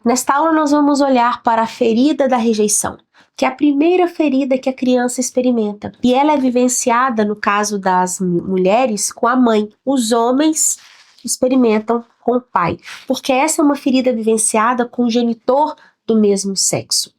Nesta aula nós vamos olhar para a ferida da rejeição, que é a primeira ferida que a criança experimenta. E ela é vivenciada, no caso das mulheres, com a mãe. Os homens experimentam com o pai, porque essa é uma ferida vivenciada com o genitor do mesmo sexo.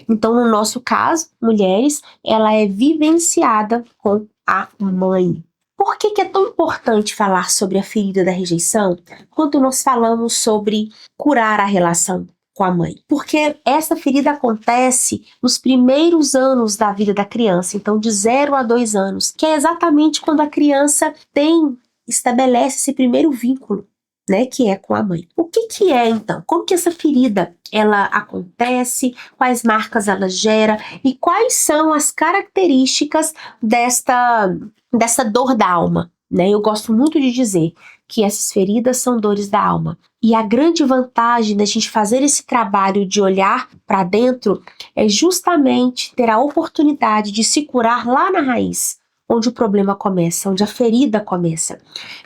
Então, no nosso caso, mulheres, ela é vivenciada com a mãe. Por que é tão importante falar sobre a ferida da rejeição quando nós falamos sobre curar a relação com a mãe? Porque essa ferida acontece nos primeiros anos da vida da criança, então de 0 a 2 anos, que é exatamente quando a criança estabelece esse primeiro vínculo, né, que é com a mãe. O que é então? Como que essa ferida ela acontece? Quais marcas ela gera? E quais são as características dessa dor da alma, né? Eu gosto muito de dizer que essas feridas são dores da alma. E a grande vantagem da gente fazer esse trabalho de olhar para dentro é justamente ter a oportunidade de se curar lá na raiz, onde o problema começa, onde a ferida começa.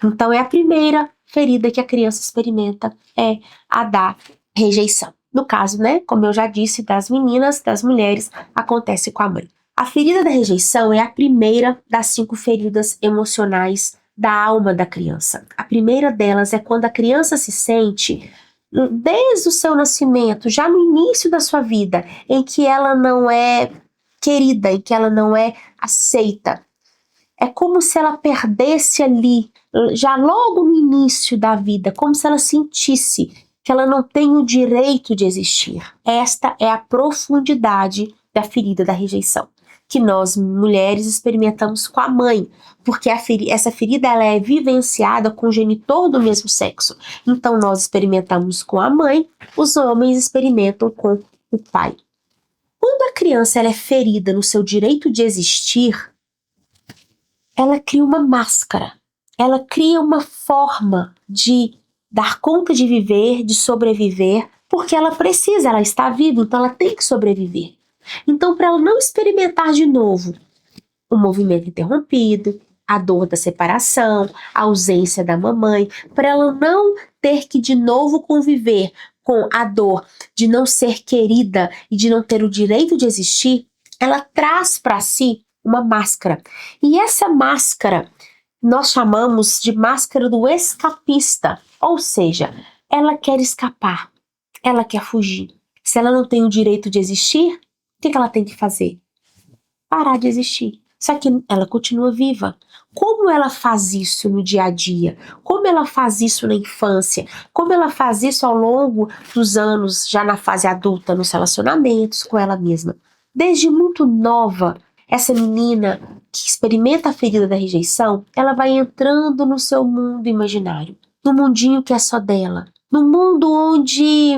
Então é a primeira ferida que a criança experimenta, é a da rejeição. No caso, né, como eu já disse, das meninas, das mulheres, acontece com a mãe. A ferida da rejeição é a primeira das 5 feridas emocionais da alma da criança. A primeira delas é quando a criança se sente, desde o seu nascimento, já no início da sua vida, em que ela não é querida, em que ela não é aceita. É como se ela perdesse ali, já logo no início da vida, como se ela sentisse que ela não tem o direito de existir. Esta é a profundidade da ferida da rejeição, que nós, mulheres, experimentamos com a mãe, porque essa ferida ela é vivenciada com o genitor do mesmo sexo. Então, nós experimentamos com a mãe, os homens experimentam com o pai. Quando a criança ela é ferida no seu direito de existir, ela cria uma máscara, ela cria uma forma de dar conta de viver, de sobreviver, porque ela precisa, ela está viva, então ela tem que sobreviver. Então, para ela não experimentar de novo o movimento interrompido, a dor da separação, a ausência da mamãe, para ela não ter que de novo conviver com a dor de não ser querida e de não ter o direito de existir, ela traz para si uma máscara. E essa máscara nós chamamos de máscara do escapista, ou seja, ela quer escapar, ela quer fugir. Se ela não tem o direito de existir, o que ela tem que fazer? Parar de existir. Só que ela continua viva. Como ela faz isso no dia a dia? Como ela faz isso na infância? Como ela faz isso ao longo dos anos, já na fase adulta, nos relacionamentos com ela mesma? Desde muito nova, essa menina que experimenta a ferida da rejeição, ela vai entrando no seu mundo imaginário, no mundinho que é só dela, no mundo onde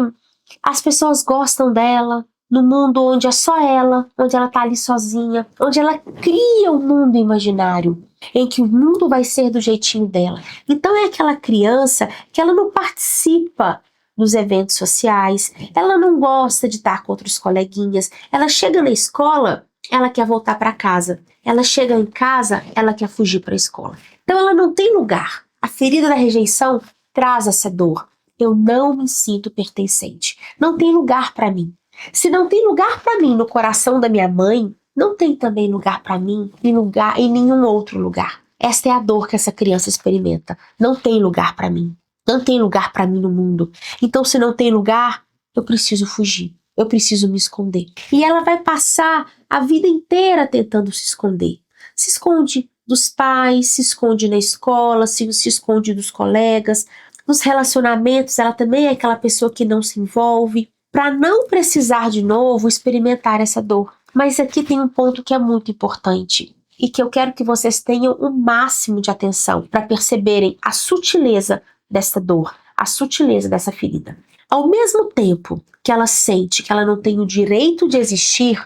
as pessoas gostam dela, no mundo onde é só ela, onde ela tá ali sozinha, onde ela cria um mundo imaginário, em que o mundo vai ser do jeitinho dela. Então é aquela criança que ela não participa dos eventos sociais, ela não gosta de estar com outros coleguinhas, ela chega na escola, ela quer voltar para casa, ela chega em casa, ela quer fugir para a escola. Então ela não tem lugar. A ferida da rejeição traz essa dor. Eu não me sinto pertencente. Não tem lugar para mim. Se não tem lugar para mim no coração da minha mãe, não tem também lugar para mim em nenhum outro lugar. Esta é a dor que essa criança experimenta. Não tem lugar para mim. Não tem lugar para mim no mundo. Então, se não tem lugar, eu preciso fugir. Eu preciso me esconder. E ela vai passar a vida inteira tentando se esconder. Se esconde dos pais, se esconde na escola, se esconde dos colegas. Nos relacionamentos, ela também é aquela pessoa que não se envolve, para não precisar de novo experimentar essa dor. Mas aqui tem um ponto que é muito importante e que eu quero que vocês tenham o máximo de atenção para perceberem a sutileza dessa dor, a sutileza dessa ferida. Ao mesmo tempo que ela sente que ela não tem o direito de existir,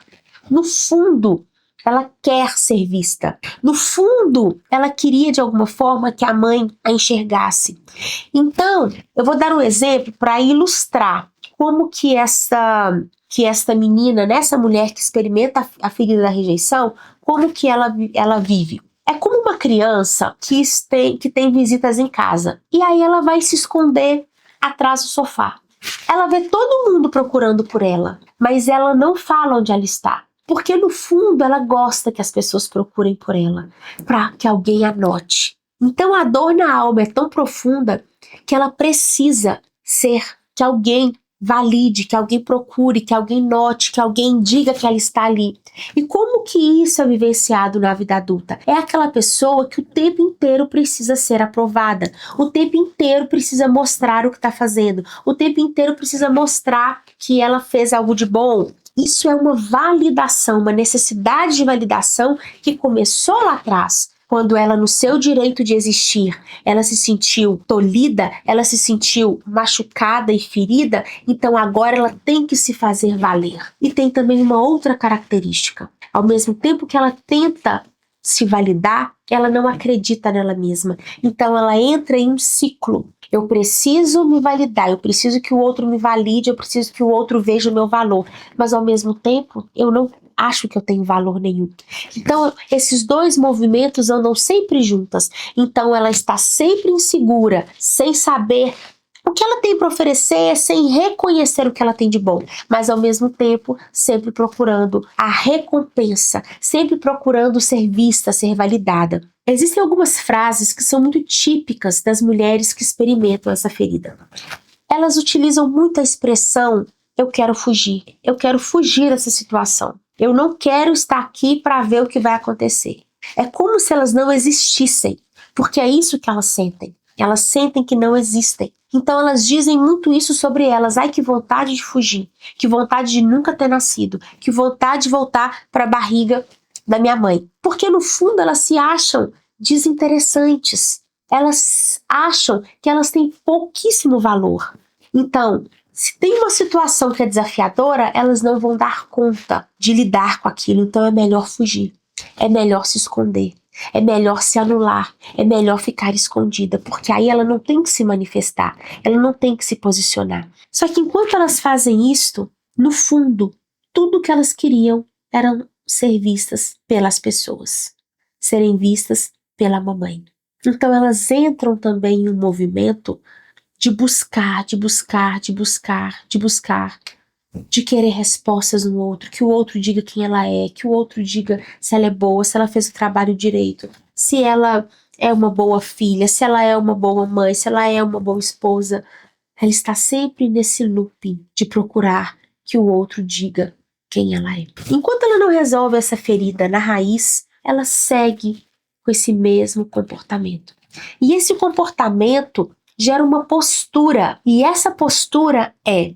no fundo, ela quer ser vista. No fundo, ela queria de alguma forma que a mãe a enxergasse. Então, eu vou dar um exemplo para ilustrar como que esta menina, essa mulher que experimenta a ferida da rejeição, como que ela vive. É como uma criança que tem visitas em casa. E aí ela vai se esconder atrás do sofá. Ela vê todo mundo procurando por ela, mas ela não fala onde ela está. Porque no fundo ela gosta que as pessoas procurem por ela, para que alguém a note. Então a dor na alma é tão profunda que ela precisa ser que alguém valide, que alguém procure, que alguém note, que alguém diga que ela está ali. E como que isso é vivenciado na vida adulta? É aquela pessoa que o tempo inteiro precisa ser aprovada, o tempo inteiro precisa mostrar o que está fazendo, o tempo inteiro precisa mostrar que ela fez algo de bom. Isso é uma validação, uma necessidade de validação que começou lá atrás, quando ela, no seu direito de existir, ela se sentiu tolhida, ela se sentiu machucada e ferida, então agora ela tem que se fazer valer. E tem também uma outra característica. Ao mesmo tempo que ela tenta se validar, ela não acredita nela mesma. Então ela entra em um ciclo. Eu preciso me validar, eu preciso que o outro me valide, eu preciso que o outro veja o meu valor. Mas ao mesmo tempo, eu não acho que eu tenho valor nenhum. Então, esses dois movimentos andam sempre juntas. Então, ela está sempre insegura, sem saber o que ela tem para oferecer, sem reconhecer o que ela tem de bom, mas ao mesmo tempo sempre procurando a recompensa, sempre procurando ser vista, ser validada. Existem algumas frases que são muito típicas das mulheres que experimentam essa ferida. Elas utilizam muito a expressão eu quero fugir dessa situação. Eu não quero estar aqui para ver o que vai acontecer. É como se elas não existissem, porque é isso que elas sentem. Elas sentem que não existem. Então elas dizem muito isso sobre elas. Ai, que vontade de fugir, que vontade de nunca ter nascido, que vontade de voltar para a barriga da minha mãe. Porque no fundo elas se acham desinteressantes. Elas acham que elas têm pouquíssimo valor. Então, se tem uma situação que é desafiadora, elas não vão dar conta de lidar com aquilo, então é melhor fugir, é melhor se esconder, é melhor se anular, é melhor ficar escondida, porque aí ela não tem que se manifestar, ela não tem que se posicionar. Só que enquanto elas fazem isto, no fundo, tudo que elas queriam era ser vistas pelas pessoas, serem vistas pela mamãe. Então elas entram também em um movimento de buscar, de querer respostas no outro, que o outro diga quem ela é, que o outro diga se ela é boa, se ela fez o trabalho direito, se ela é uma boa filha, se ela é uma boa mãe, se ela é uma boa esposa. Ela está sempre nesse looping de procurar que o outro diga quem ela é. Enquanto ela não resolve essa ferida na raiz, ela segue com esse mesmo comportamento. E esse comportamento gera uma postura, e essa postura é: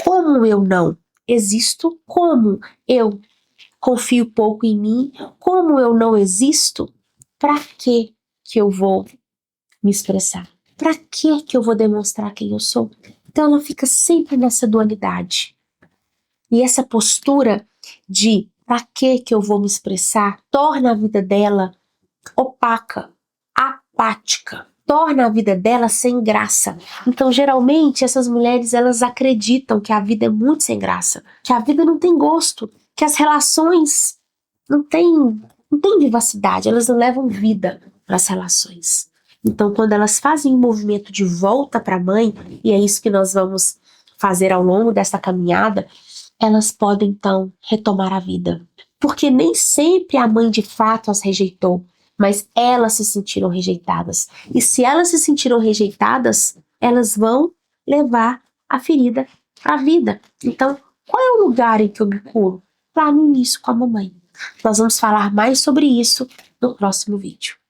como eu não existo, como eu confio pouco em mim, como eu não existo, para que eu vou me expressar? Para que eu vou demonstrar quem eu sou? Então ela fica sempre nessa dualidade. E essa postura de para que eu vou me expressar torna a vida dela opaca, apática, torna a vida dela sem graça. Então, geralmente, essas mulheres, elas acreditam que a vida é muito sem graça, que a vida não tem gosto, que as relações não têm vivacidade, elas não levam vida para as relações. Então, quando elas fazem um movimento de volta para a mãe, e é isso que nós vamos fazer ao longo dessa caminhada, elas podem, então, retomar a vida. Porque nem sempre a mãe de fato as rejeitou, mas elas se sentiram rejeitadas. E se elas se sentiram rejeitadas, elas vão levar a ferida para a vida. Então, qual é o lugar em que eu me curo? Lá no início com a mamãe. Nós vamos falar mais sobre isso no próximo vídeo.